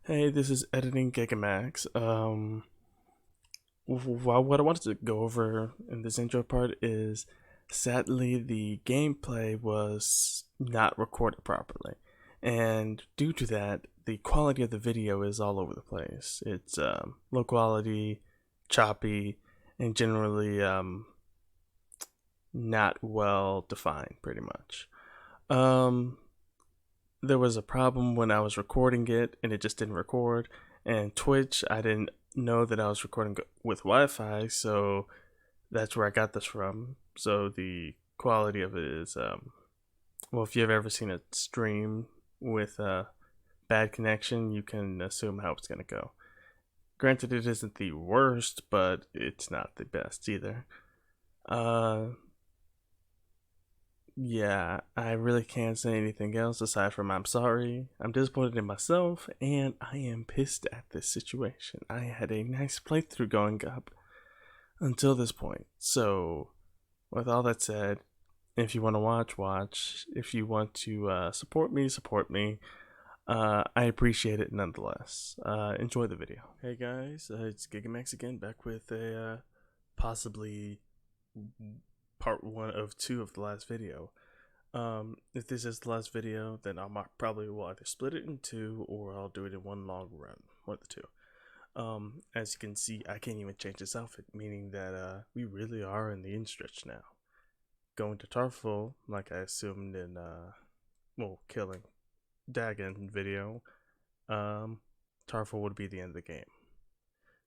Hey, this is Editing Gigamax. What I wanted to go over in this intro part is sadly the gameplay was not recorded properly, and due to that, the quality of the video is all over the place. It's low quality, choppy, and generally not well defined, pretty much. Um, there was a problem when I was recording it and it just didn't record. And Twitch, I didn't know that I was recording with Wi-Fi, so that's where I got this from. So the quality of it is, well, if you've ever seen a stream with a bad connection, you can assume how it's gonna go. Granted, it isn't the worst, but it's not the best either. Uh, Yeah, I really can't say anything else aside from I'm sorry, I'm disappointed in myself, and I am pissed at this situation. I had a nice playthrough going up until this point. So, with all that said, if you want to watch, watch. If you want to support me, support me. I appreciate it nonetheless. Enjoy the video. Hey guys, it's Gigamax again, back with a possibly part one of two of the last video. If this is the last video, then probably will either split it in two or I'll do it in one long run, one of the two. As you can see, I can't even change this outfit, meaning that we really are in the end stretch now. Going to Tarful, like I assumed in well, killing Dagon video, Tarful would be the end of the game.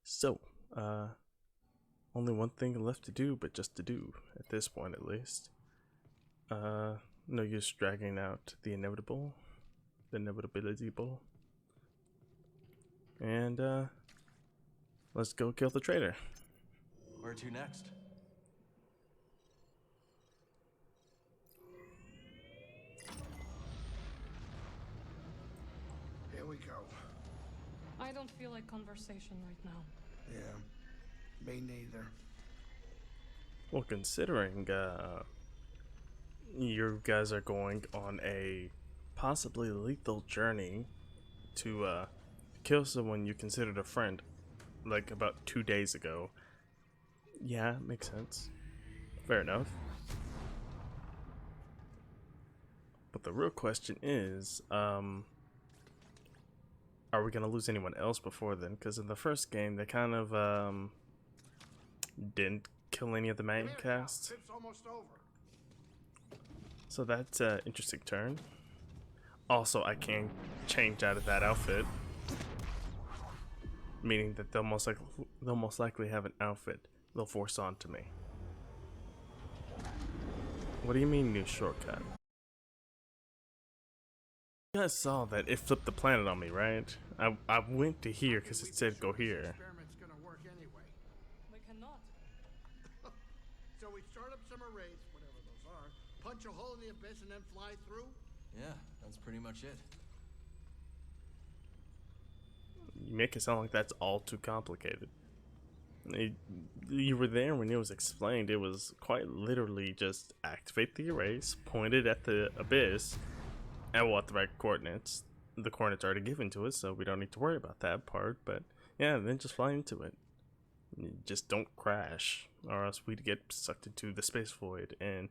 So, only one thing left to do, but just to do at this point at least. No use dragging out the inevitable, the inevitability bull. And let's go kill the traitor. Where to next? Here we go. I don't feel like conversation right now. Yeah, me neither. Well, considering you guys are going on a possibly lethal journey to kill someone you considered a friend, like about 2 days ago. Yeah, makes sense. Fair enough. But the real question is, are we gonna lose anyone else before then? Because in the first game, they kind of didn't kill any of the main cast. Trip's almost over. So that's an interesting turn. Also, I can change out of that outfit, meaning that they'll most likely have an outfit they'll force onto me. What do you mean new shortcut? You guys saw that it flipped the planet on me, right? I went to here because it said go here. Experiment's gonna work anyway. We cannot. So we start up some arrays, whatever those are, punch a hole in the abyss, and then fly through. Yeah, that's pretty much it. You make it sound like that's all too complicated. You were there when it was explained. It was quite literally just activate the arrays, point it at the abyss, and we'll have the right coordinates. The coordinates are already given to us, so we don't need to worry about that part. But yeah, then just fly into it. Just don't crash, or else we'd get sucked into the space void and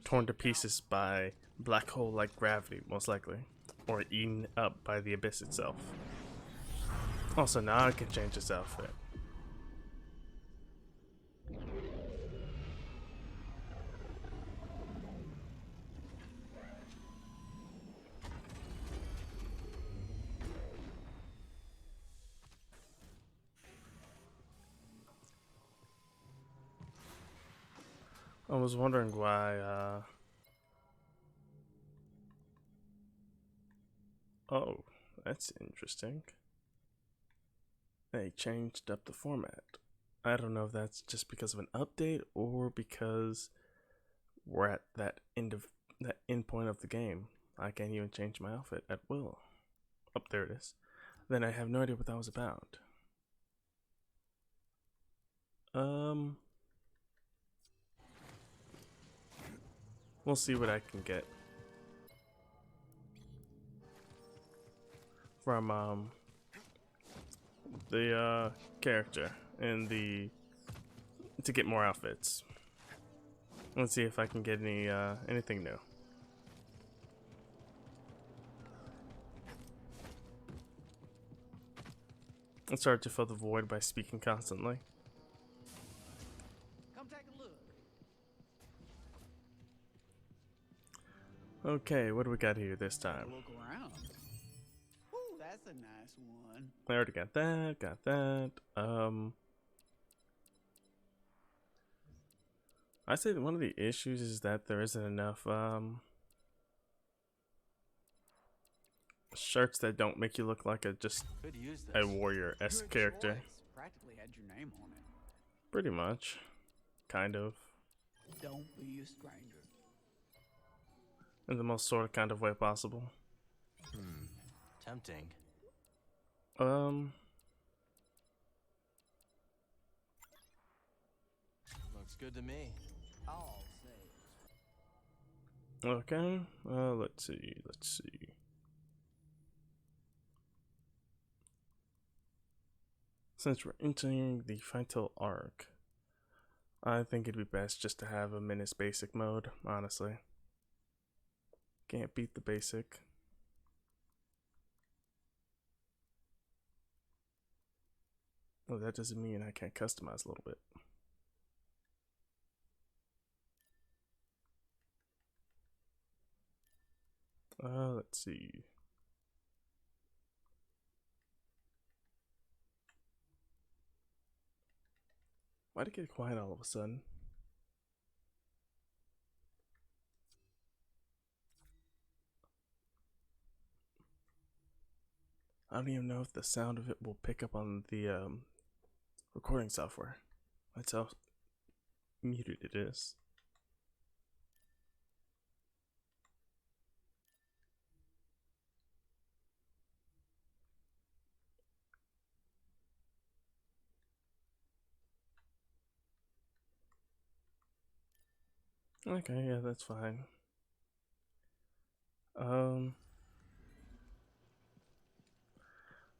torn to pieces by black hole-like gravity, most likely, or eaten up by the abyss itself. Also, now I can change this outfit. I was wondering why, oh, that's interesting. They changed up the format. I don't know if that's just because of an update or because we're at that end point of the game. I can't even change my outfit at will. Up there it is. Then I have no idea what that was about. We'll see what I can get from the character and to get more outfits. Let's see if I can get anything new. Let's start to fill the void by speaking constantly. Come take a look. Okay, what do we got here this time? Look around. Ooh, that's a nice one. I already got that, I say that one of the issues is that there isn't enough shirts that don't make you look like just Could use a this. warrior-esque Good character. choice. Practically had your name on it. Pretty much. Kind of. Don't be a stranger. In the most sort of kind of way possible. Tempting. Looks good to me. All says. Okay. Let's see. Since we're entering the final arc, I think it'd be best just to have a Menace basic mode, honestly. Can't beat the basic. Well, that doesn't mean I can't customize a little bit. Let's see. Why'd it get quiet all of a sudden? I don't even know if the sound of it will pick up on the recording software. That's how muted it is. Okay, yeah, that's fine.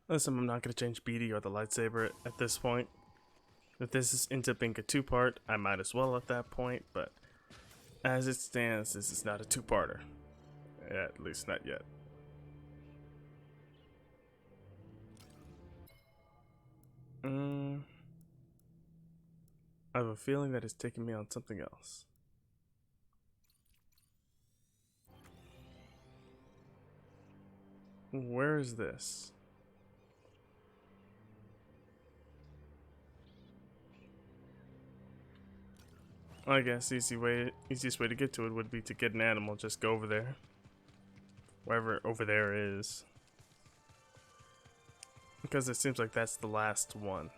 Listen, I'm not gonna change BD or the lightsaber at this point. If this ends up being a two-part, I might as well at that point, but as it stands, this is not a two-parter. At least not yet. I have a feeling that it's taking me on something else. Where is this? I guess easiest way to get to it would be to get an animal, just go over there. Wherever over there is. Because it seems like that's the last one.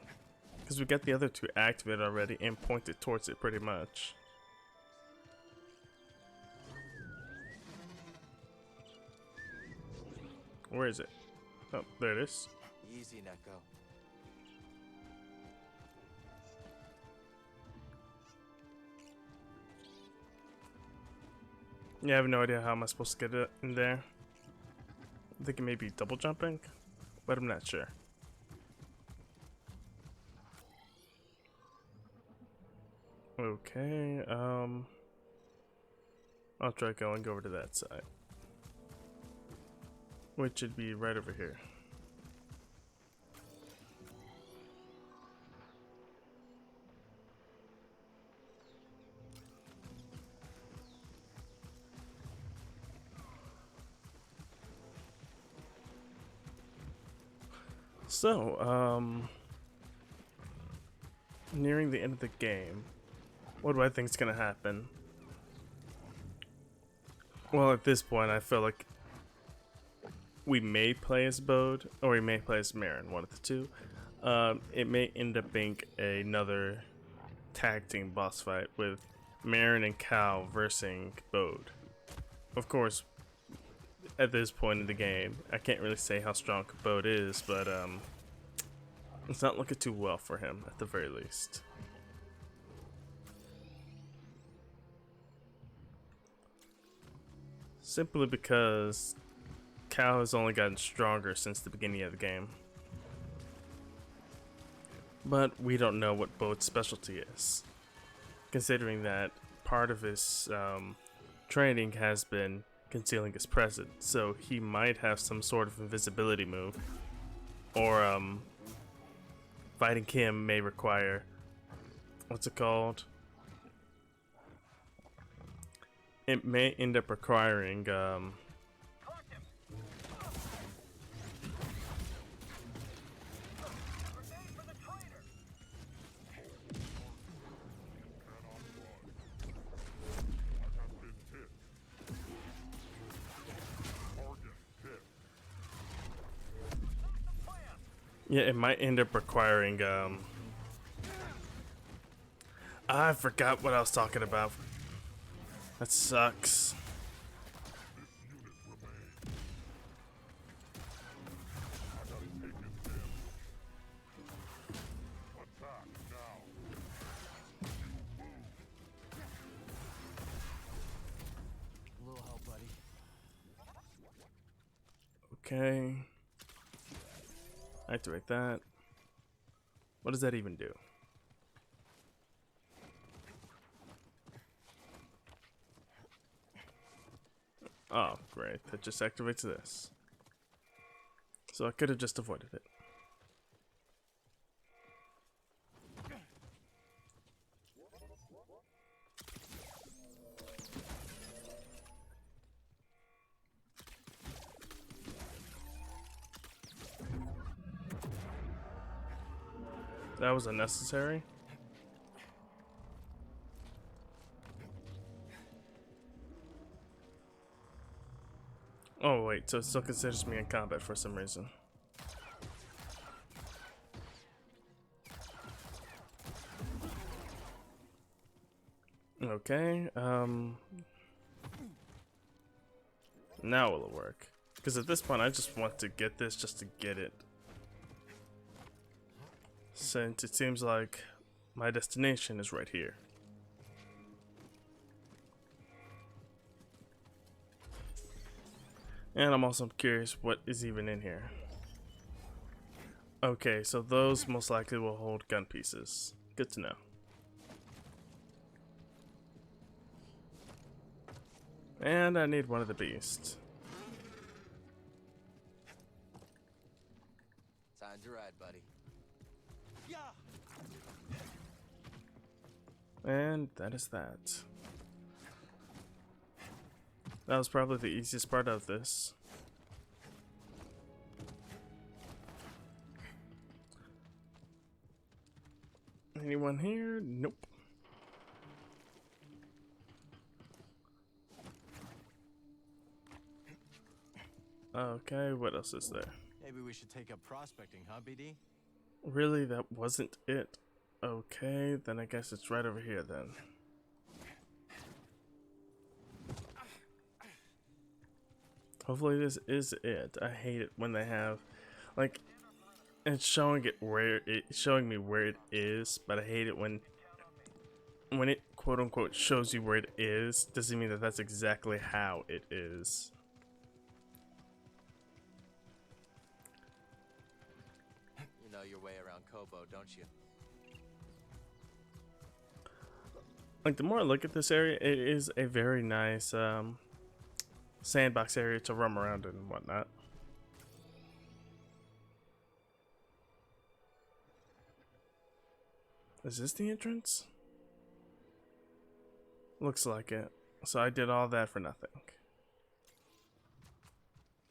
Because we got the other two activated already and pointed towards it pretty much. Where is it? Oh, there it is. Easy, Neko. Yeah, I have no idea how am I supposed to get it in there. I'm thinking maybe double jumping, but I'm not sure. Okay, I'll try going over to that side. Which should be right over here. So, nearing the end of the game, what do I think is gonna happen? Well, at this point, I feel like we may play as Bode, or we may play as Marin, one of the two. It may end up being another tag team boss fight with Marin and Cal versus Bode. Of course, at this point in the game, I can't really say how strong Bode is, but it's not looking too well for him at the very least. Simply because Cal has only gotten stronger since the beginning of the game. but we don't know what Boat's specialty is, considering that part of his training has been concealing his presence, so he might have some sort of invisibility move, or fighting him may require, what's it called? It may end up requiring yeah, it might end up requiring I forgot what I was talking about. That sucks. A little help, buddy. Okay. Activate that. What does that even do? Oh, great. That just activates this. So I could have just avoided it. That was unnecessary. Oh wait, so it still considers me in combat for some reason. Okay, now will it work? Because at this point I just want to get this just to get it. Since it seems like my destination is right here. And I'm also curious what is even in here. Okay, so those most likely will hold gun pieces. Good to know. And I need one of the beasts. Time to ride, buddy. Yeah. And that is that. That was probably the easiest part of this. Anyone here? Nope. Okay, what else is there? Maybe we should take up prospecting, huh, BD? Really, that wasn't it? Okay, then I guess it's right over here then. Hopefully this is it. I hate it when they have, like, it's showing me where it is, but I hate it when it quote unquote shows you where it is. Doesn't mean that that's exactly how it is. You know your way around Kobo, don't you? Like, the more I look at this area, it is a very nice sandbox area to roam around in and whatnot. Is this the entrance? Looks like it. So I did all that for nothing.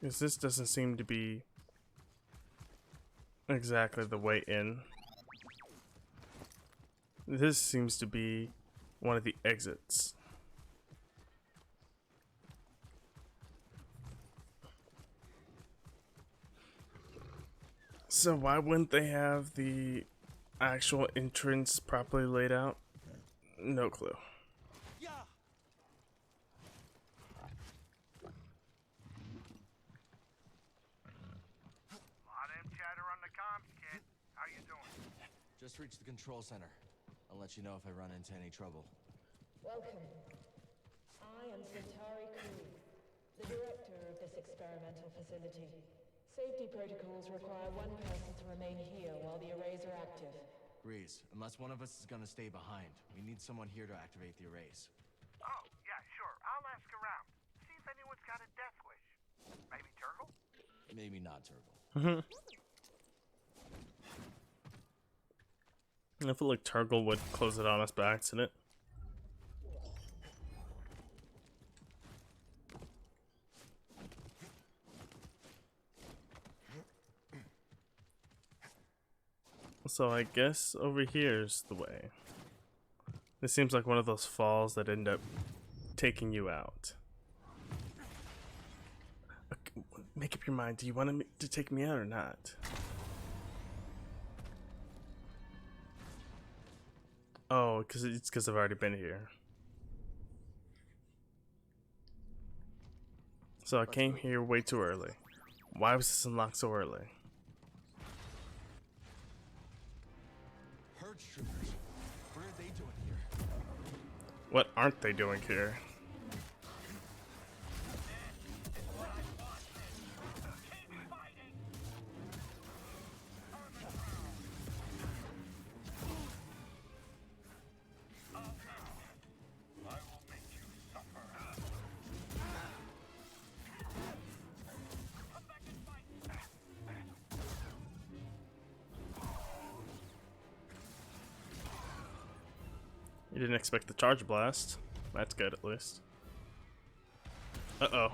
Because this doesn't seem to be exactly the way in. This seems to be one of the exits. So why wouldn't they have the actual entrance properly laid out? No clue. Yeah. Lot of chatter on the comms, kid. How you doing? Just reached the control center. I'll let you know if I run into any trouble. Welcome. I am Centauri Crew, the director of this experimental facility. Safety protocols require one person to remain here while the arrays are active. Grease, unless one of us is gonna stay behind, we need someone here to activate the arrays. Oh, yeah, sure. I'll ask around. See if anyone's got a death wish. Maybe Turgle? Maybe not Turgle. I feel like Turgle would close it on us by accident. So I guess over here's the way. This seems like one of those falls that end up taking you out. Okay, make up your mind. Do you want to take me out or not? Oh, it's because I've already been here. So I came here way too early. Why was this unlocked so early? Herd troopers. What are they doing here? What aren't they doing here? You didn't expect the charge blast. That's good at least. Uh-oh.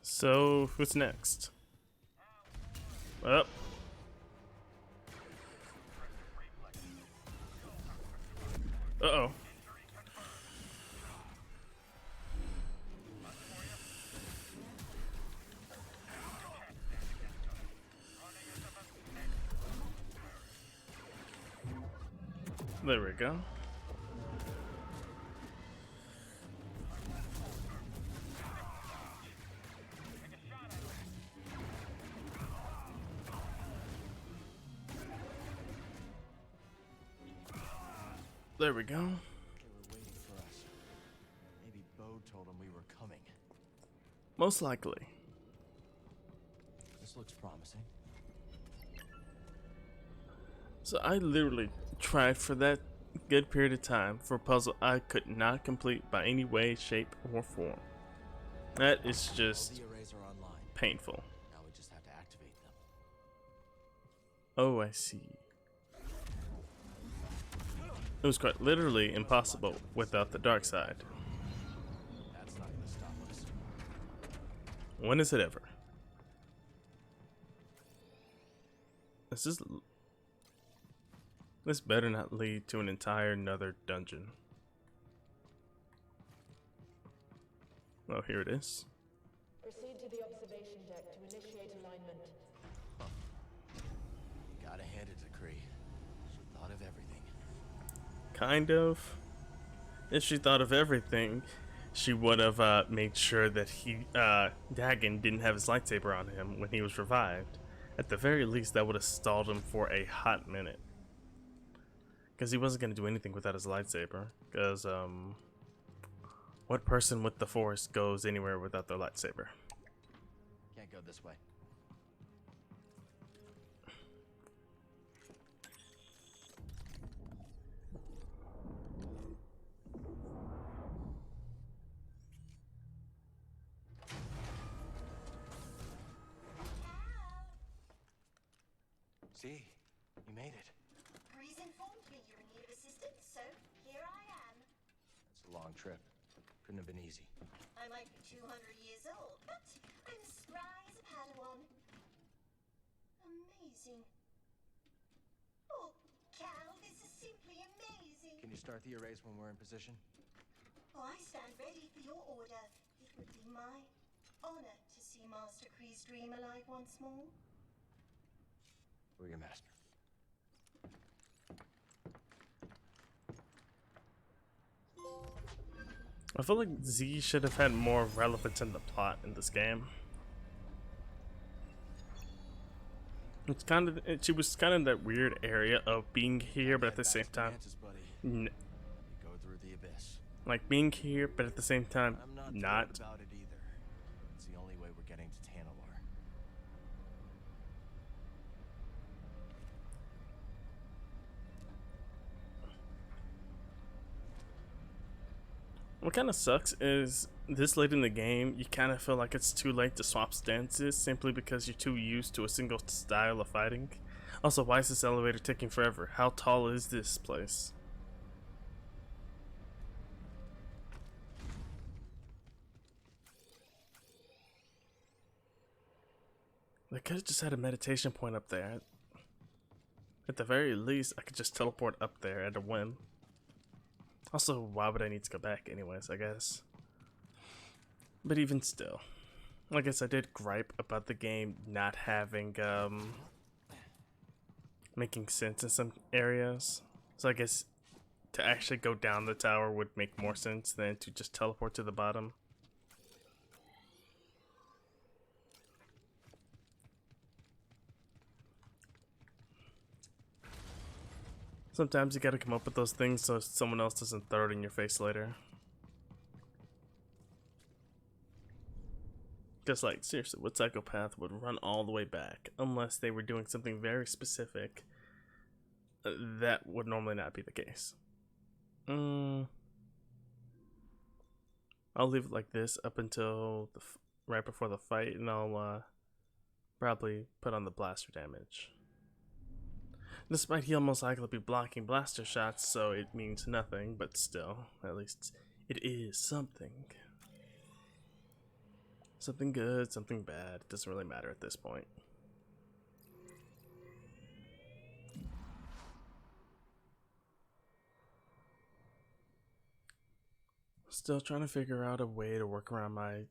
So, who's next? Up. Uh-oh. There we go. There we go. They were waiting for us. Maybe Bo told them we were coming. Most likely. This looks promising. So I literally tried for that good period of time for a puzzle I could not complete by any way, shape, or form. That is All just the arrays are online. painful. Now we just have to activate them. Oh, I see. It was quite literally impossible without the dark side. That's not gonna stop us. When is it ever? This better not lead to an entire another dungeon. Oh, here it is. Proceed to the observation deck to initiate alignment. Gotta hand it to Kree. She thought of everything. Kind of. If she thought of everything, she would have made sure that Dagon didn't have his lightsaber on him when he was revived. At the very least, that would have stalled him for a hot minute. Because he wasn't going to do anything without his lightsaber. Because, what person with the Force goes anywhere without their lightsaber? Can't go this way. See, you made it. Breeze informed me you're in need of assistance, so here I am. It's a long trip. Couldn't have been easy. I might be 200 years old, but I'm spry as a Padawan. Amazing. Oh, Cal, this is simply amazing. Can you start the erase when we're in position? Oh, I stand ready for your order. It would be my honor to see Master Kree's dream alive once more. We're your master. I feel like Z should have had more relevance in the plot in this game. It's kind of, she was kind of in that weird area of being here, but at the same time, You go through the abyss. like being here, but at the same time, I'm not not. thrilled about it either. It's the only way we're getting to Tanalor. What kind of sucks is this late in the game, you kind of feel like it's too late to swap stances simply because you're too used to a single style of fighting. Also, why is this elevator taking forever? How tall is this place? They could have just had a meditation point up there. At the very least, I could just teleport up there at a whim. Also, why would I need to go back anyways, I guess? But even still, I guess I did gripe about the game not having, making sense in some areas. So I guess to actually go down the tower would make more sense than to just teleport to the bottom. Sometimes you gotta come up with those things so someone else doesn't throw it in your face later. Just like, seriously, what psychopath would run all the way back unless they were doing something very specific? That would normally not be the case. I'll leave it like this up until right before the fight, and I'll probably put on the blaster damage. Despite he'll most likely be blocking blaster shots, so it means nothing, but still, at least it is something. Something good, something bad, it doesn't really matter at this point. Still trying to figure out a way to work around my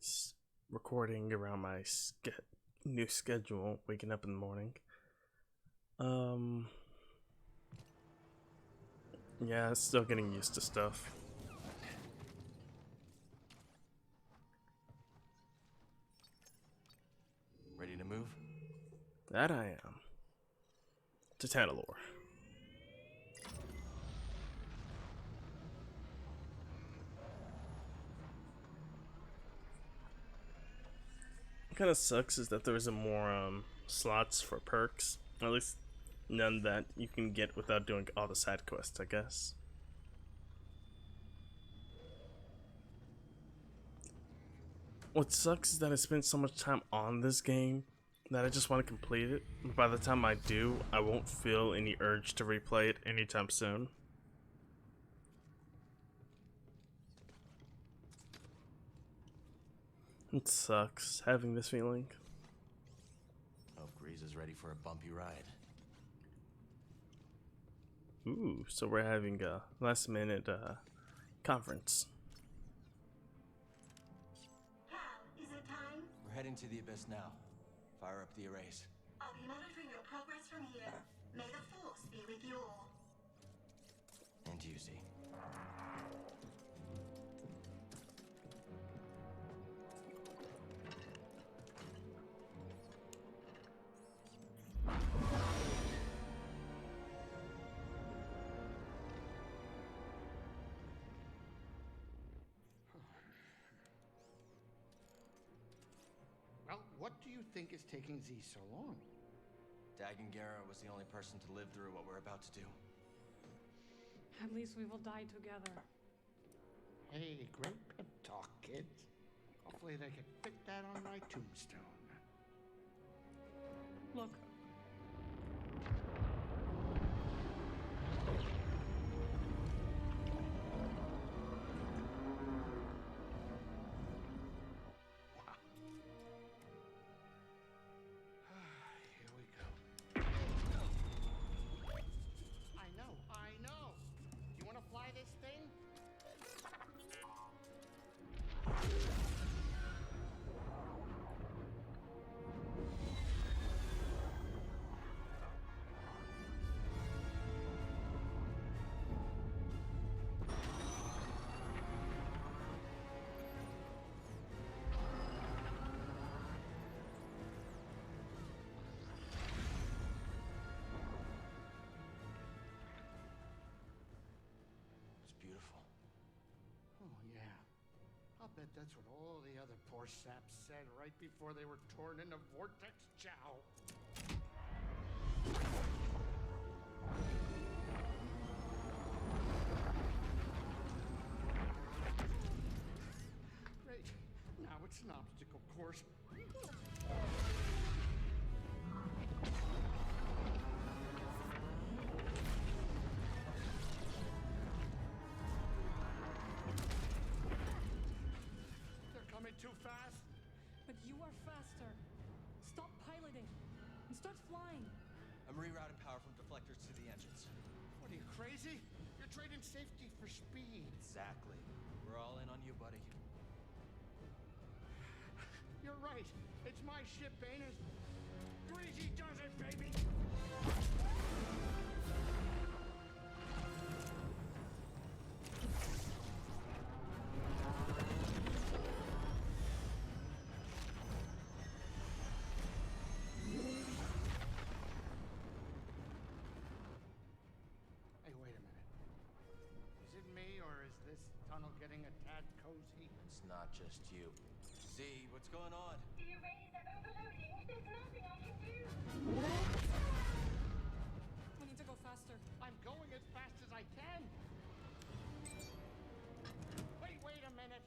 recording, around my new schedule, waking up in the morning. Yeah, still getting used to stuff. Ready to move? That I am. To Tanalor. What kind of sucks is that there isn't more slots for perks. At least none that you can get without doing all the side quests, I guess. What sucks is that I spent so much time on this game that I just want to complete it. By the time I do, I won't feel any urge to replay it anytime soon. It sucks having this feeling. Hope Grease is ready for a bumpy ride. Ooh, so we're having a last minute conference. Cal, is it time? We're heading to the abyss now. Fire up the erase. I'll be monitoring your progress from here. May the Force be with you all. And you, Z. do you think is taking Z so long? Dagengara was the only person to live through what we're about to do. At least we will die together. Hey, great pep talk, kids. Hopefully they can fit that on my tombstone. Look. Wow. Here we go. I know. You want to fly this thing? It's beautiful. Oh, yeah. I'll bet that's what all the other poor saps said right before they were torn into Vortex Chow. Great. Now it's an obstacle course. They're coming too fast. But you are faster. Stop piloting and start flying. I'm rerouting power from deflectors to the engines. What are you, crazy? You're trading safety for speed. Exactly. We're all in on you, buddy. You're right. It's my ship, ain't it? Greasy does it, baby! Hey, wait a minute. Is it me, or is this tunnel getting a tad cozy? It's not just you. Z, what's going on? The arrays are overloading. There's nothing I can do. We need to go faster. I'm going as fast as I can. Wait a minute.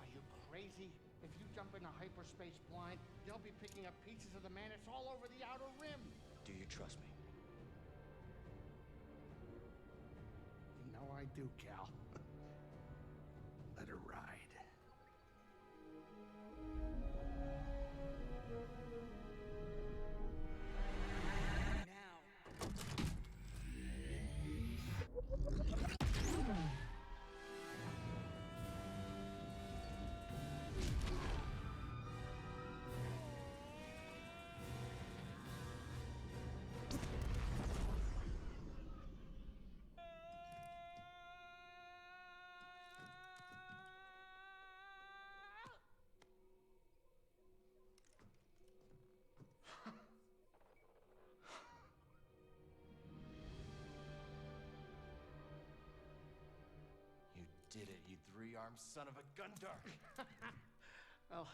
Are you crazy? If you jump into hyperspace blind, they'll be picking up pieces of the Mantis all over the outer rim. Do you trust me? You know I do, Cal. Let her ride. You did it, you three-armed son of a Gundar! Well,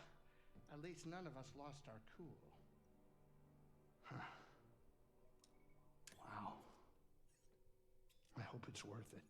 at least none of us lost our cool. Huh. Wow. I hope it's worth it.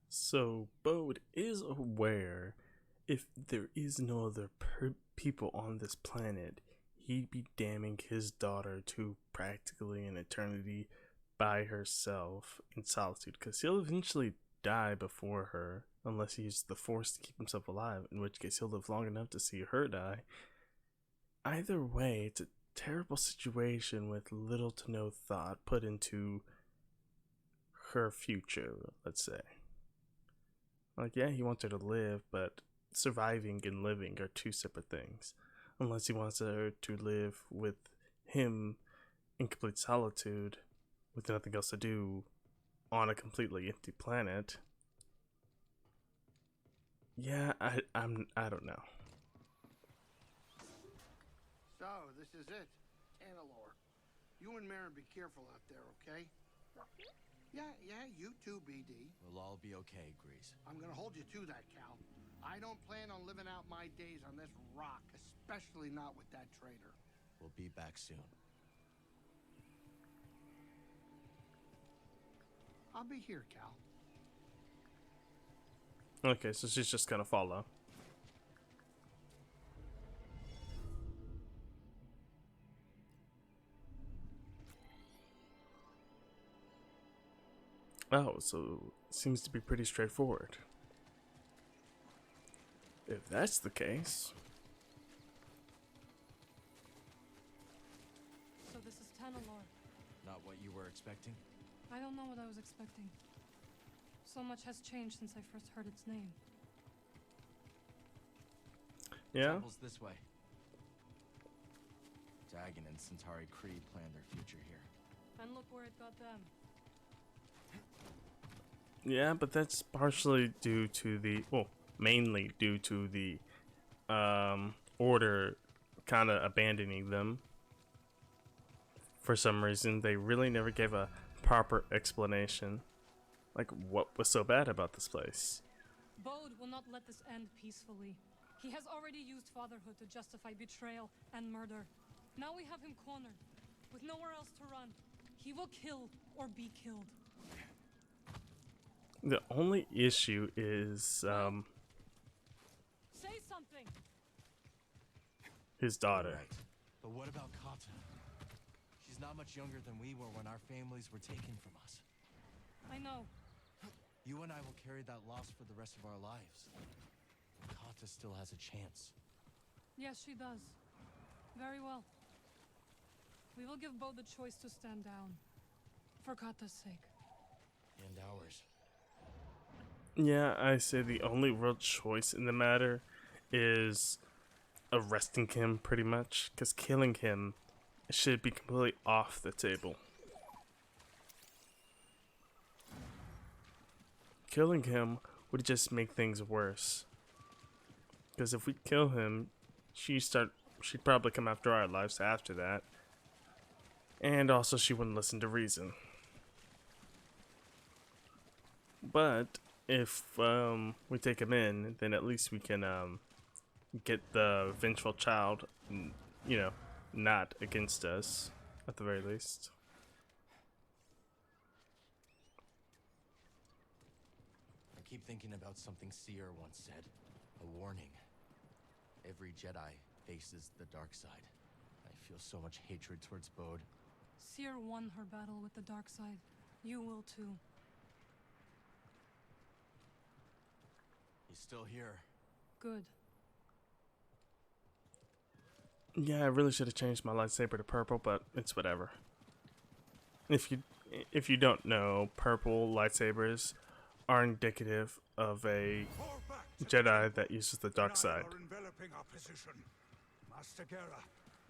So Bode is aware if there is no other people on this planet, he'd be damning his daughter to practically an eternity by herself in solitude, because he'll eventually die before her unless he uses the Force to keep himself alive, in which case he'll live long enough to see her die. Either way, it's a terrible situation with little to no thought put into her future, let's say. Like, yeah, he wants her to live, but surviving and living are two separate things. Unless he wants her to live with him in complete solitude, with nothing else to do, on a completely empty planet. Yeah, I don't know. So, this is it. Annalore. You and Marin be careful out there, okay? Yeah, you too, BD. We'll all be okay, Grease. I'm gonna hold you to that, Cal. I don't plan on living out my days on this rock, especially not with that traitor. We'll be back soon. I'll be here, Cal. Okay, so she's just gonna follow. Oh, so it seems to be pretty straightforward. If that's the case. So this is Tanalor. Not what you were expecting? I don't know what I was expecting. So much has changed since I first heard its name. Yeah? Temple's this way. Dagon and Centauri Creed planned their future here. And look where it got them. Yeah, but that's partially due to the, well, mainly due to the Order kind of abandoning them. For some reason, they really never gave a proper explanation. Like, what was so bad about this place? Bode will not let this end peacefully. He has already used fatherhood to justify betrayal and murder. Now we have him cornered, with nowhere else to run. He will kill or be killed. The only issue is Say something! his daughter. Right. But what about Kata? She's not much younger than we were when our families were taken from us. I know. You and I will carry that loss for the rest of our lives. Kata still has a chance. Yes, she does. Very well. We will give Bo the choice to stand down. For Kata's sake. And ours. Yeah, I say the only real choice in the matter is arresting him, pretty much, because killing him should be completely off the table. Killing him would just make things worse. Because if we kill him, she'd probably come after our lives after that. And also she wouldn't listen to reason. But if we take him in, then at least we can get the vengeful child, you know, not against us, at the very least. I keep thinking about something Seer once said. A warning. Every Jedi faces the dark side. I feel so much hatred towards Bode. Seer won her battle with the dark side. You will too. He's still here. Good. Yeah, I really should have changed my lightsaber to purple, but it's whatever. If you don't know, purple lightsabers are indicative of a Jedi that uses the dark side. Are enveloping our position. Master Gera,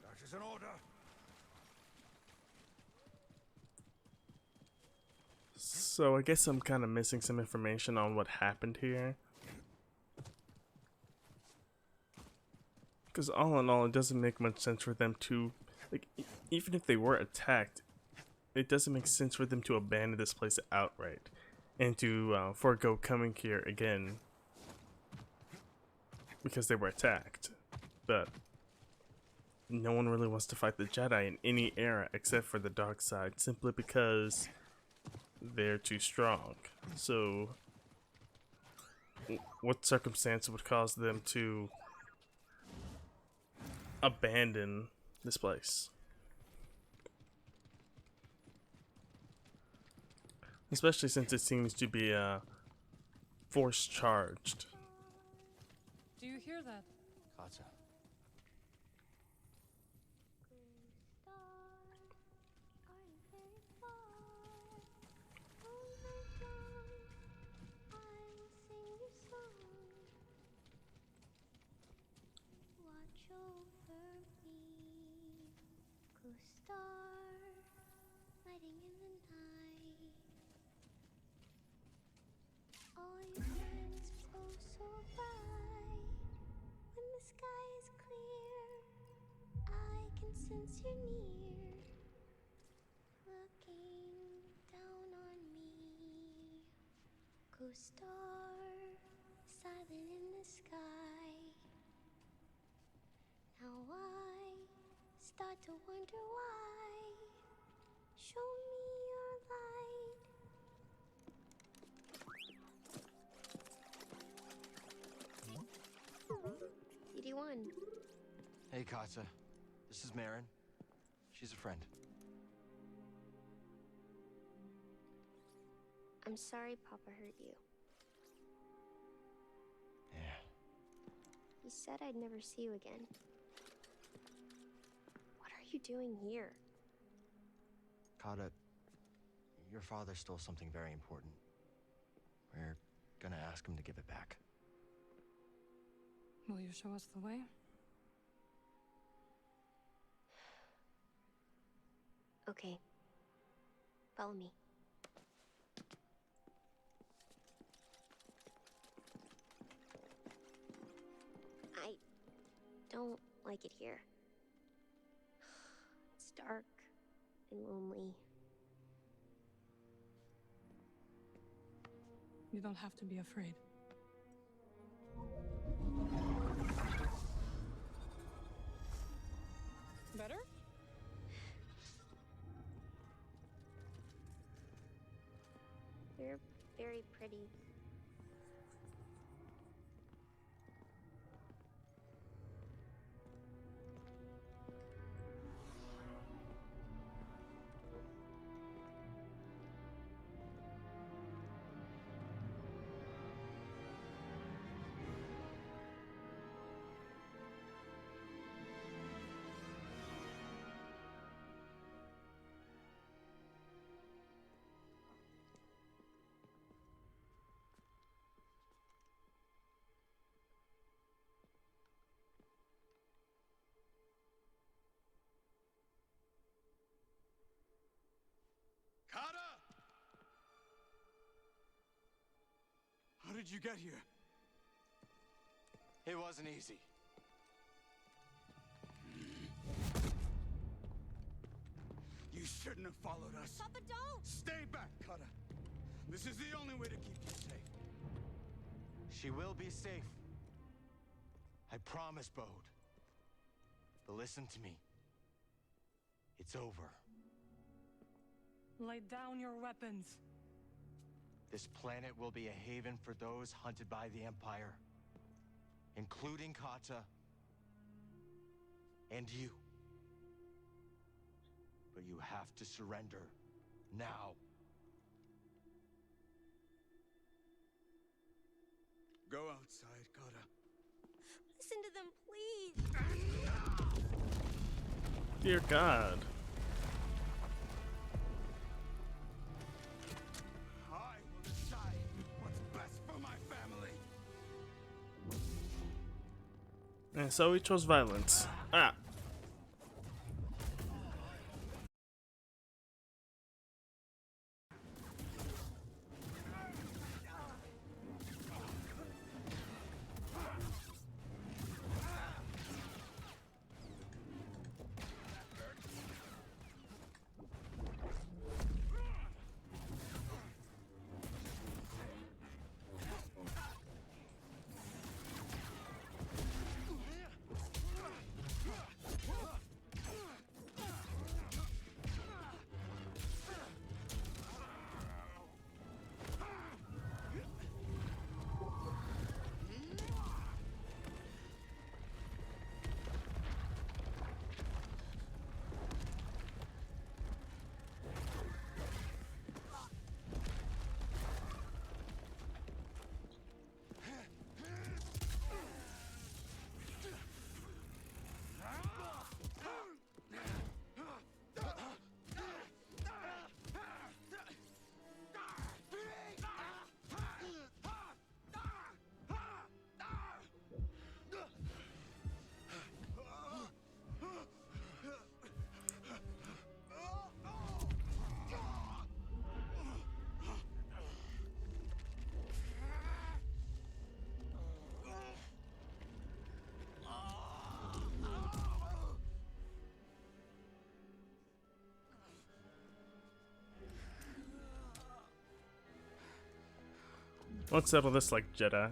that is an order. So I guess I'm kind of missing some information on what happened here. Because all in all, it doesn't make much sense for them to, like, even if they were attacked, it doesn't make sense for them to abandon this place outright and to forego coming here again because they were attacked. But no one really wants to fight the Jedi in any era except for the dark side, simply because they're too strong. So what circumstance would cause them to abandon this place? Especially since it seems to be force charged. Do you hear that? Kata. All your friends glow so bright. When the sky is clear, I can sense you're near, looking down on me. Ghost star, silent in the sky. Now I start to wonder why. Show me your light. CD1. Hey, Kata. This is Marin. She's a friend. I'm sorry Papa hurt you. Yeah. He said I'd never see you again. What are you doing here? Kata, your father stole something very important. We're gonna ask him to give it back. Will you show us the way? Okay. Follow me. I don't like it here. It's dark and lonely. You don't have to be afraid. Better? You're very pretty. Kata! How did you get here? It wasn't easy. You shouldn't have followed us. Papa, don't! Stay back, Kata. This is the only way to keep you safe. She will be safe. I promise, Bode. But listen to me. It's over. Lay down your weapons. This planet will be a haven for those hunted by the Empire, including Kata and you. But you have to surrender now. Go outside, Kata. Listen to them, please! Dear God. I will decide what's best for my family. And so he chose violence. Ah. Let's settle this like Jedi.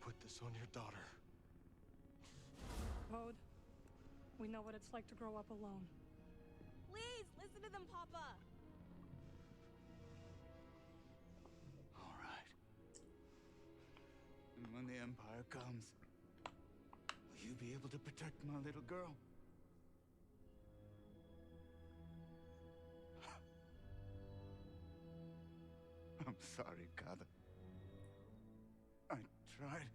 Put this on your daughter. Bode, we know what it's like to grow up alone. Please, listen to them, Papa! All right. And when the Empire comes, will you be able to protect my little girl? I'm sorry, Kada. I tried.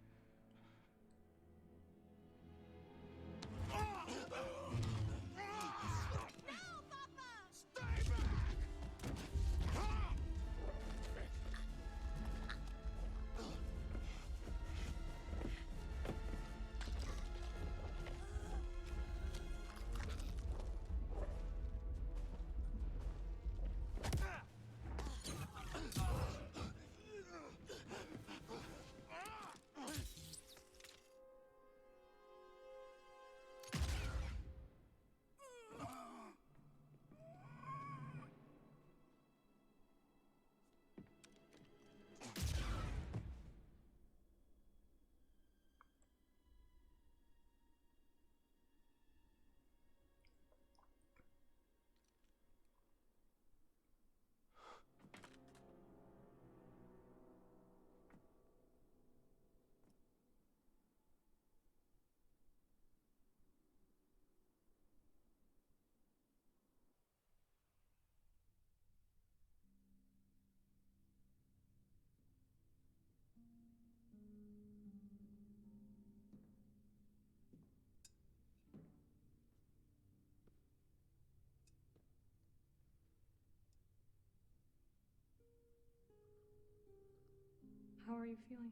How are you feeling?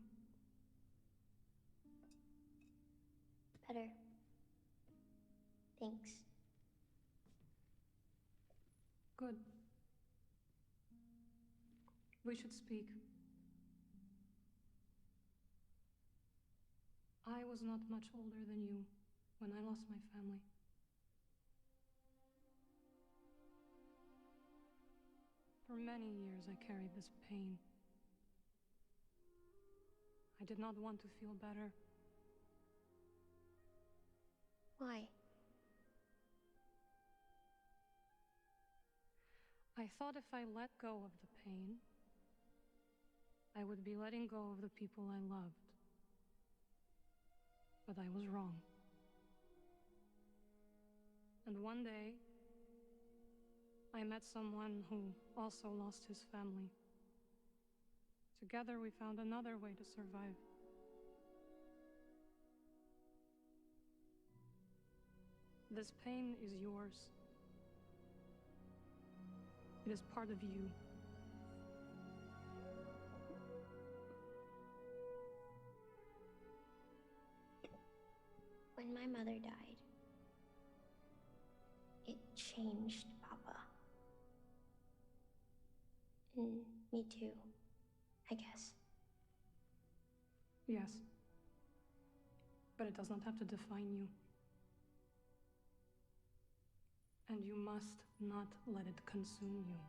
Better. Thanks. Good. We should speak. I was not much older than you when I lost my family. For many years I carried this pain. I did not want to feel better. Why? I thought if I let go of the pain, I would be letting go of the people I loved. But I was wrong. And one day, I met someone who also lost his family. Together we found another way to survive. This pain is yours. It is part of you. When my mother died, it changed Papa. And me too, I guess. Yes. But it does not have to define you. And you must not let it consume you.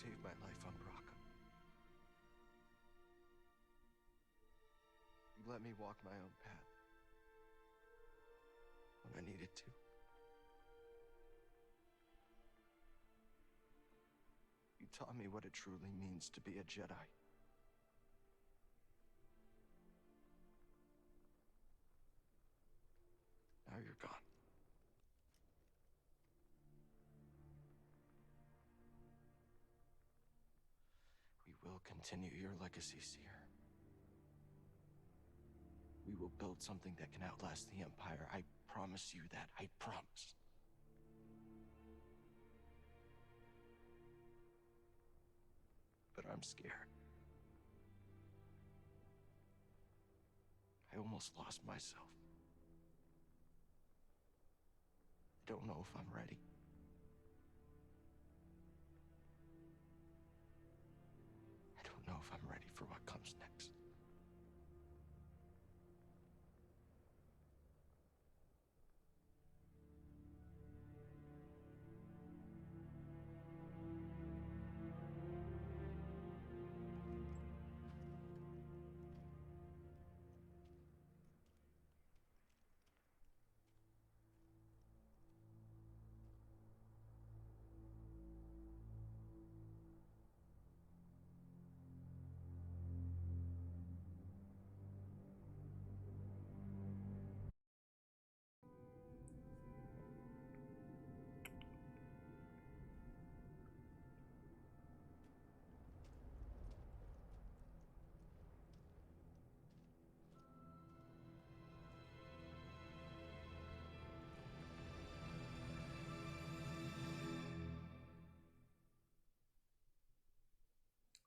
Saved my life on Brock. You let me walk my own path when I needed to. You taught me what it truly means to be a Jedi. will continue your legacy, Seer. We will build something that can outlast the Empire. I promise you that. I promise. But I'm scared. I almost lost myself. I don't know if I'm ready. I don't know if I'm ready for what comes next.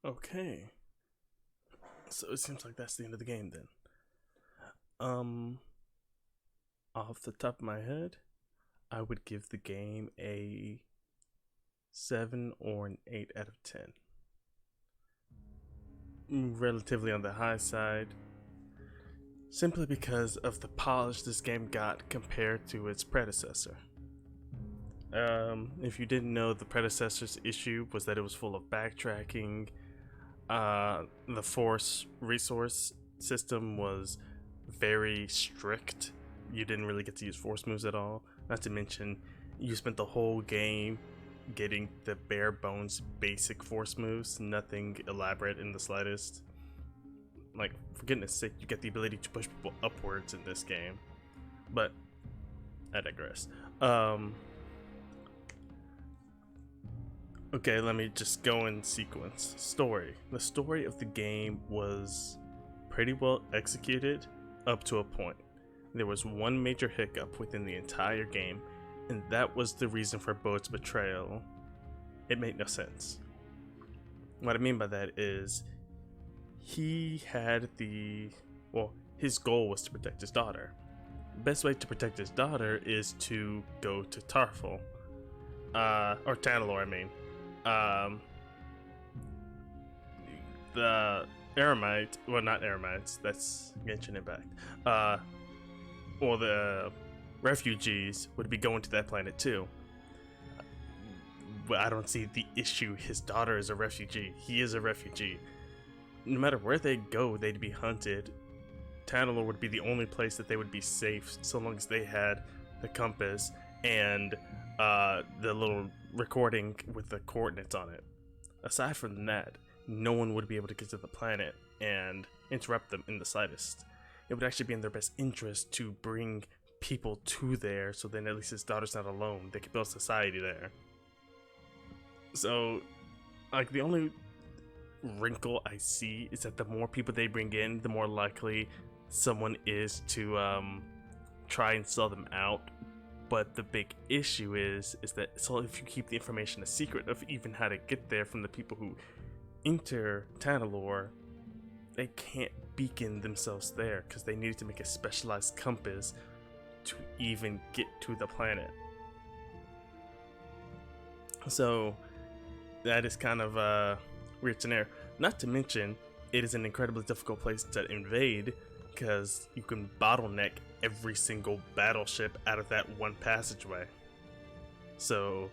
Okay. So it seems like that's the end of the game then. Off the top of my head, I would give the game a 7 or an 8 out of 10. Relatively on the high side, simply because of the polish this game got compared to its predecessor. If you didn't know, the predecessor's issue was that it was full of backtracking. The force resource system was very strict. You didn't really get to use force moves at all. Not to mention, you spent the whole game getting the bare bones basic force moves, nothing elaborate in the slightest. Like, for goodness sake, you get the ability to push people upwards in this game. But I digress. Okay, let me just go in sequence. Story. The story of the game was pretty well executed up to a point. There was one major hiccup within the entire game, and that was the reason for Bode's betrayal. It made no sense. What I mean by that is, he had his goal was to protect his daughter. The best way to protect his daughter is to go to Tarful. Or Tanalor, I mean. The Eremite, well, not Eremites, that's Genshin Impact. Or the refugees would be going to that planet too. But I don't see the issue. His daughter is a refugee. He is a refugee. No matter where they go, they'd be hunted. Tanalor would be the only place that they would be safe, so long as they had the compass and the little recording with the coordinates on it. Aside from that, no one would be able to get to the planet and interrupt them in the slightest. It would actually be in their best interest to bring people to there, so then at least his daughter's not alone. They could build society there. So, like, the only wrinkle I see is that the more people they bring in, the more likely someone is to try and sell them out. But the big issue is that so if you keep the information a secret of even how to get there from the people who enter Tanalor, they can't beacon themselves there because they needed to make a specialized compass to even get to the planet. So that is kind of a weird scenario. Not to mention, it is an incredibly difficult place to invade because you can bottleneck every single battleship out of that one passageway. So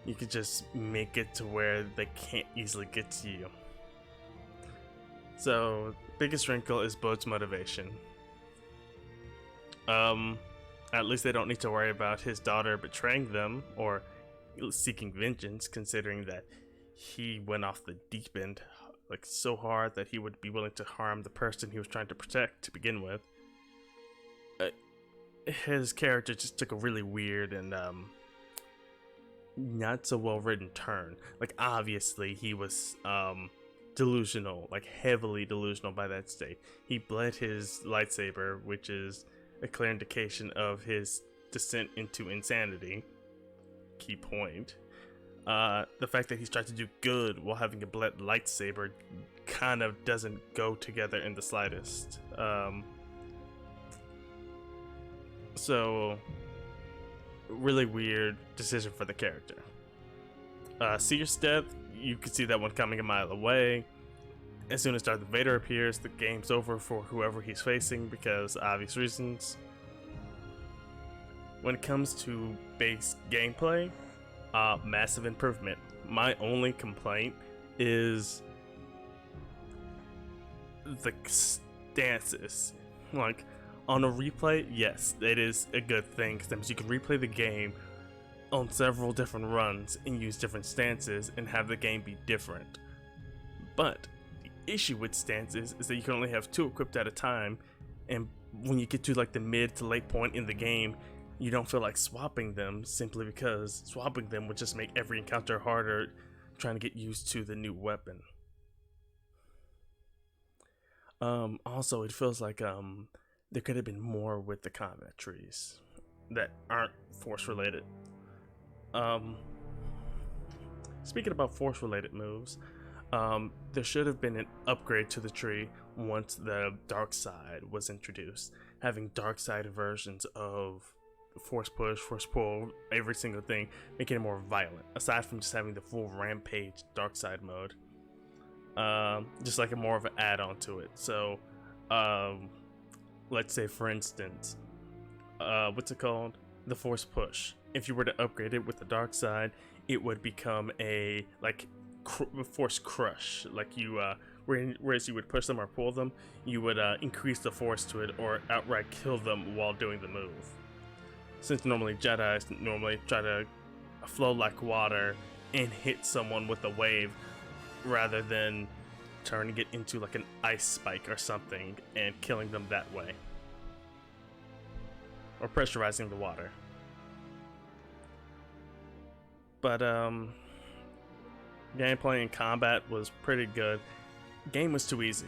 you could just make it to where they can't easily get to you. So biggest wrinkle is Bode's motivation. At least they don't need to worry about his daughter betraying them or seeking vengeance, considering that he went off the deep end like so hard that he would be willing to harm the person he was trying to protect to begin with. His character just took a really weird and not so well written turn. Like, obviously he was delusional, like heavily delusional by that state. He bled his lightsaber, which is a clear indication of his descent into insanity. Key point. The fact that he's trying to do good while having a bled lightsaber kind of doesn't go together in the slightest. So, really weird decision for the character. Seer's death, you could see that one coming a mile away. As soon as Darth Vader appears, the game's over for whoever he's facing because obvious reasons. When it comes to base gameplay, massive improvement. My only complaint is the stances. Like, on a replay, yes, it is a good thing because you can replay the game on several different runs and use different stances and have the game be different. But the issue with stances is that you can only have 2 equipped at a time, and when you get to like the mid to late point in the game, you don't feel like swapping them simply because swapping them would just make every encounter harder trying to get used to the new weapon. Also, it feels like there could have been more with the combat trees that aren't force related. Speaking about force related moves, there should have been an upgrade to the tree once the dark side was introduced, having dark side versions of force push, force pull, every single thing, making it more violent, aside from just having the full rampage dark side mode. Just like a more of an add-on to it. So let's say for instance, what's it called, the force push. If you were to upgrade it with the dark side, it would become a like force crush. Like you whereas you would push them or pull them, you would increase the force to it or outright kill them while doing the move. Since normally Jedi normally try to flow like water and hit someone with a wave rather than turning it into like an ice spike or something and killing them that way, or pressurizing the water. But gameplay and combat was pretty good. Game was too easy,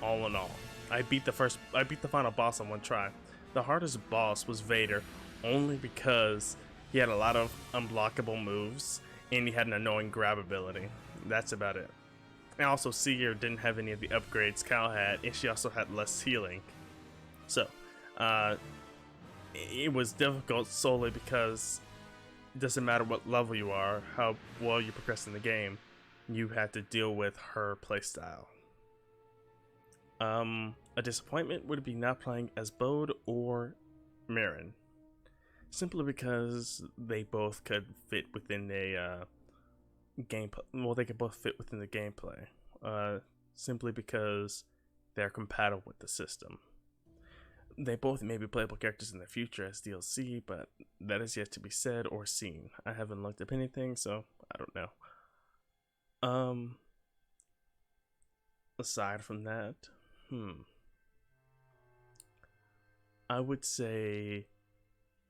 all in all. I beat the final boss on one try. The hardest boss was Vader, only because he had a lot of unblockable moves and he had an annoying grab ability. That's about it. And also, Seer didn't have any of the upgrades Cal had, and she also had less healing. So, it was difficult solely because it doesn't matter what level you are, how well you progress in the game, you had to deal with her playstyle. A disappointment would be not playing as Bode or Mirren, simply because they both could fit within a gameplay. Well, they could both fit within the gameplay, simply because they're compatible with the system. They both may be playable characters in the future as DLC, but that is yet to be said or seen. I haven't looked up anything, so I don't know. Aside from that, I would say,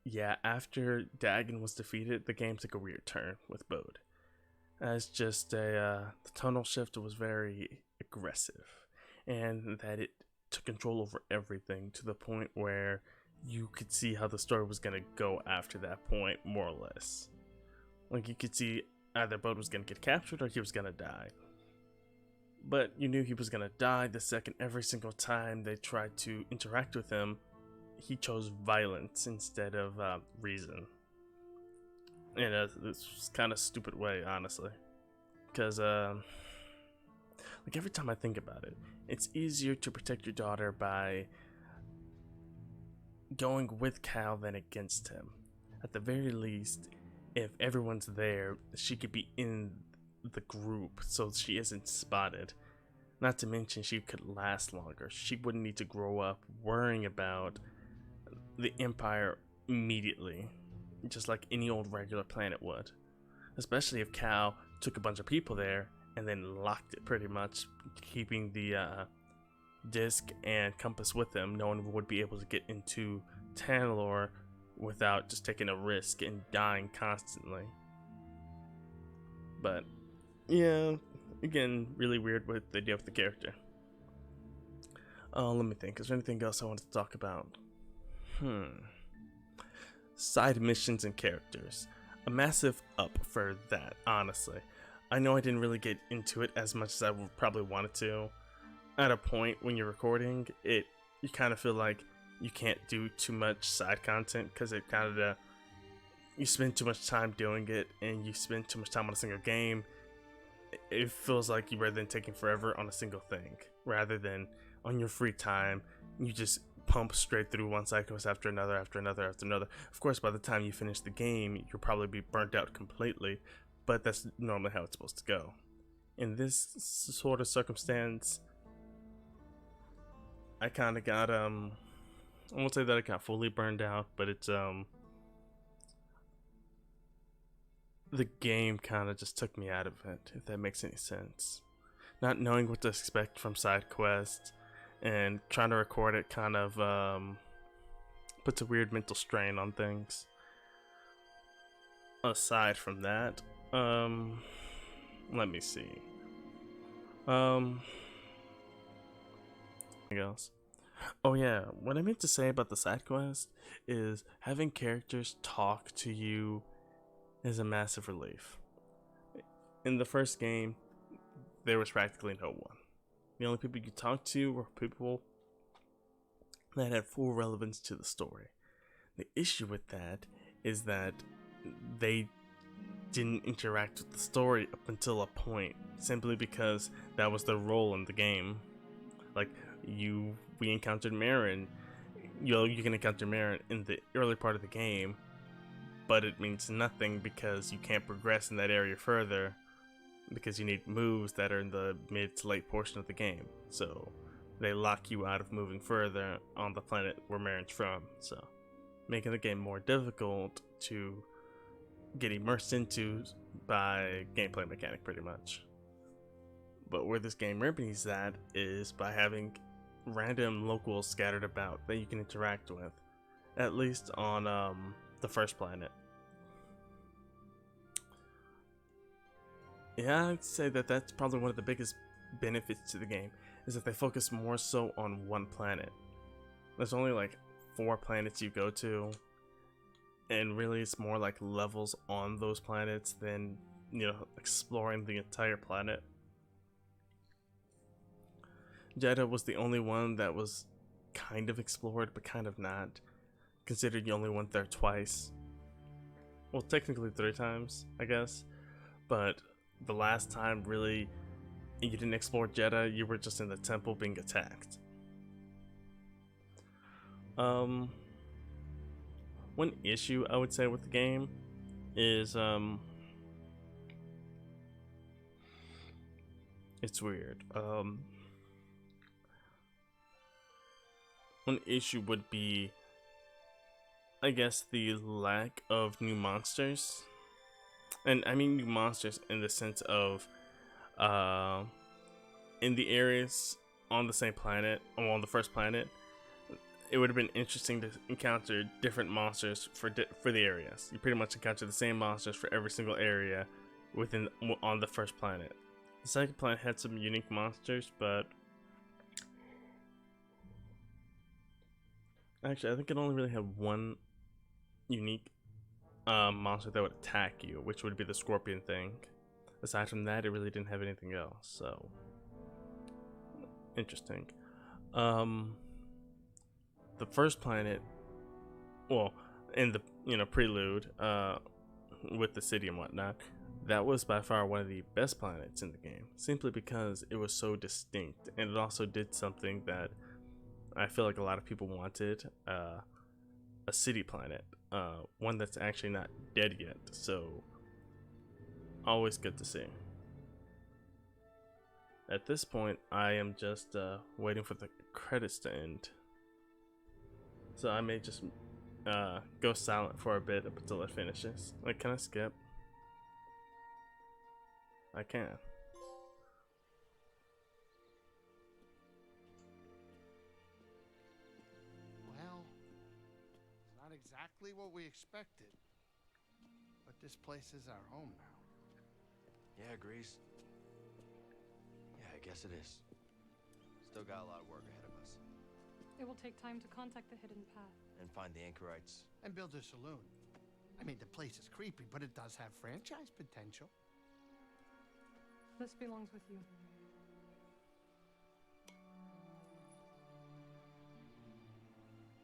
yeah, after Dagon was defeated, the game took a weird turn with Bode. As just the tonal shift was very aggressive, and that it took control over everything to the point where you could see how the story was going to go after that point, more or less. Like, you could see either Bode was going to get captured or he was going to die. But you knew he was going to die the second every single time they tried to interact with him, he chose violence instead of reason. In a kind of stupid way, honestly. Because, like, every time I think about it, it's easier to protect your daughter by going with Cal than against him. At the very least, if everyone's there, she could be in the group so she isn't spotted. Not to mention, she could last longer. She wouldn't need to grow up worrying about the Empire immediately, just like any old regular planet would. Especially if Cal took a bunch of people there and then locked it, pretty much, keeping the disc and compass with him. No one would be able to get into Tanalorr without just taking a risk and dying constantly. But yeah, again, really weird what they did with the character. Let me think. Is there anything else I wanted to talk about? Side missions and characters. A massive up for that, honestly. I know I didn't really get into it as much as I would probably wanted to. At a point when you're recording, you kind of feel like you can't do too much side content because it kind of you spend too much time doing it and you spend too much time on a single game. It feels like you're rather than taking forever on a single thing, rather than on your free time you just pump straight through one side quest after another after another after another. Of course, by the time you finish the game, you'll probably be burnt out completely, but that's normally how it's supposed to go. In this sort of circumstance, I kind of got I won't say that I got fully burned out, but it's the game kind of just took me out of it, if that makes any sense. Not knowing what to expect from side quests and trying to record it kind of puts a weird mental strain on things. Aside from that, let me see. Anything else? Oh yeah, what I meant to say about the side quest is having characters talk to you is a massive relief. In the first game, there was practically no one. The only people you talked to were people that had full relevance to the story. The issue with that is that they didn't interact with the story up until a point, simply because that was their role in the game. Like, we encountered Marin. You can encounter Marin in the early part of the game, but it means nothing because you can't progress in that area further because you need moves that are in the mid to late portion of the game. So they lock you out of moving further on the planet where Marin's from, so making the game more difficult to get immersed into by gameplay mechanic, pretty much. But where this game remedies that is by having random locals scattered about that you can interact with, at least on the first planet. Yeah, I'd say that that's probably one of the biggest benefits to the game, is that they focus more so on one planet. There's only like 4 planets you go to, and really it's more like levels on those planets than, exploring the entire planet. Jedi was the only one that was kind of explored, but kind of not, considering you only went there twice. Well, technically 3 times, I guess, but the last time, really, you didn't explore Jedi, you were just in the temple being attacked. One issue I would say with the game is, it's weird. One issue would be, I guess, the lack of new monsters. And I mean new monsters in the sense of in the areas on the same planet, or on the first planet, it would have been interesting to encounter different monsters for the areas. You pretty much encounter the same monsters for every single area on the first planet. The second planet had some unique monsters, but actually I think it only really had one unique monster that would attack you, which would be the scorpion thing. Aside from that, it really didn't have anything else, so interesting. The first planet, well, in the prelude with the city and whatnot, that was by far one of the best planets in the game, simply because it was so distinct, and it also did something that I feel like a lot of people wanted, a city planet, one that's actually not dead yet, so always good to see. At this point, I am just waiting for the credits to end, so I may just go silent for a bit up until it finishes. Like, can I skip? I can. Well, it's not exactly what we expected, but this place is our home now. Yeah, Grease. I guess it is. Still got a lot of work ahead of us. It will take time to contact the hidden path. And find the anchorites. And build a saloon. I mean, the place is creepy, but it does have franchise potential. This belongs with you.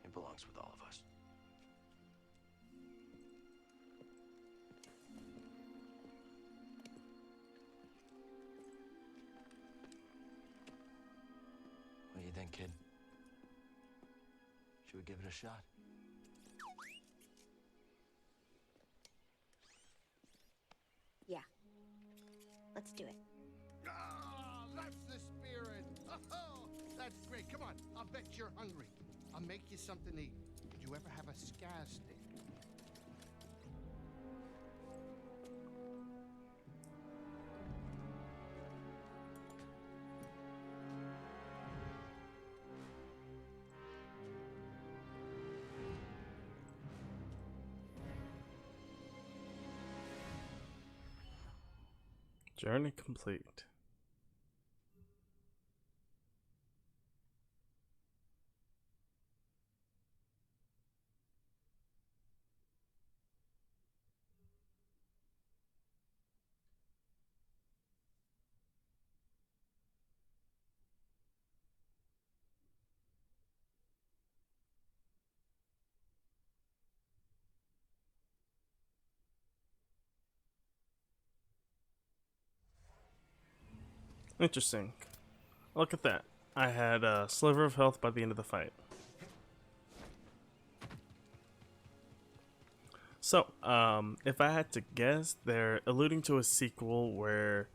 It belongs with all of us. What do you think, kid? Should we give it a shot? Yeah. Let's do it. Ah, that's the spirit. Oh, that's great. Come on, I'll bet you're hungry. I'll make you something to eat. Did you ever have a scaz stick? Journey complete. Interesting. Look at that. I had a sliver of health by the end of the fight. So, if I had to guess, they're alluding to a sequel where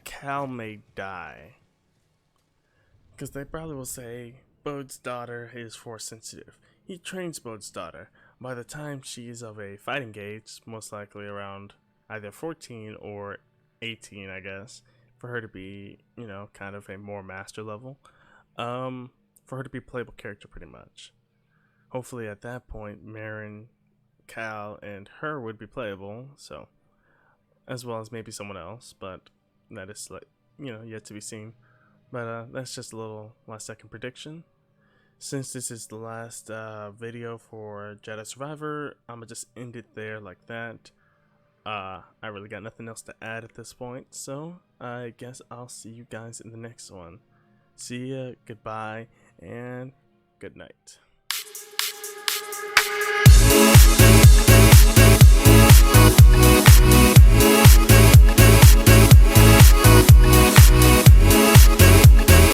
Cal may die. Because they probably will say Bode's daughter is force sensitive. He trains Bode's daughter. By the time she is of a fighting age, most likely around either 14 or 18, I guess, for her to be, you know, kind of a more master level. For her to be a playable character pretty much. Hopefully at that point, Marin, Cal, and her would be playable, so, as well as maybe someone else, but that is, like, you know, yet to be seen. But that's just a little last second prediction. Since this is the last video for Jedi Survivor, I'm gonna just end it there like that. I really got nothing else to add at this point, so I guess I'll see you guys in the next one. See ya, goodbye, and good night.